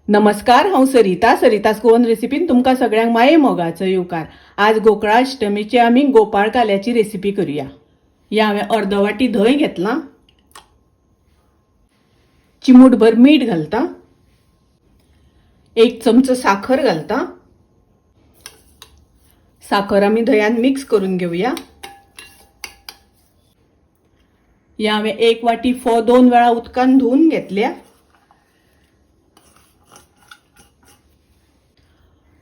नमस्कार, हांव सरितास गोवन रेसिपीन तुमकां सगळ्यांक माये मोगाचो येवकार। आज गोकुळाष्टमीची आमी गोपाळ काल्याची रेसिपी करूया। ह्या हांवें अर्द वाटी धंय घेतलां, चिमूटभर मीठ घालता, एक चमचो साखर घालता। साखर आमी धंयान मिक्स करून घेवया। ह्या हांवें एक वाटी फोव 2 वेळा उदकान धुवन घेतल्या।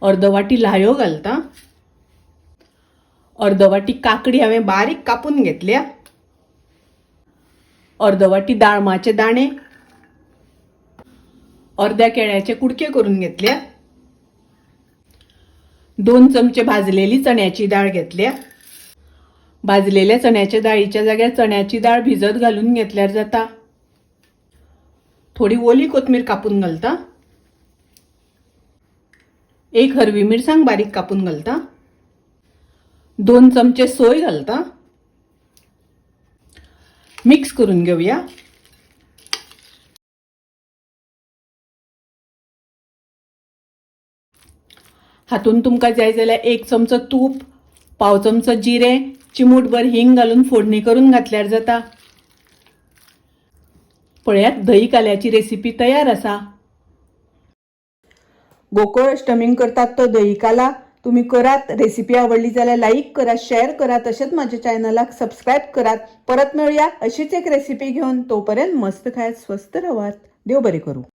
अर्द वाटी लाह्यो घालता, अर्द वाटी काकडी हांवें बारीक कापून घेतल्या, अर्द वाटी दाळमाचे दाणे, अर्ध्या केळ्याचे कुडके करून घेतल्या, 2 चमचे भाजलेली चण्याची डाळ घेतल्या। भाजलेल्या चण्याच्या डाळीच्या जाग्यार चण्याची डाळ भिजत घालून घेतल्यार जाता। थोडी ओली कोथमीर कापून घालता, एक हरवी मिरसांग बारीक कापून घालता, 2 चमचे सोय घालता। मिक्स करून घेऊया। हातून तुमकां जाय जाल्यार 1 चमचो तूप, पाव चमचो जिरे, चिमूटभर हिंग घालून फोडणी करून घातल्यार जाता। पळयात, दही काल्याची रेसिपी तयार आसा। गोकुळ अष्टमीक करतात तो दही काला तुम्ही करात। रेसिपी आवडली जाल्यार लाईक करा, शेअर करा, तसेच माझ्या चॅनलाक सबस्क्राईब करात। परत मिळूया अशीच एक रेसिपी घेऊन। तोपर्यंत मस्त खायत, स्वस्त रवात। देव बरे करू।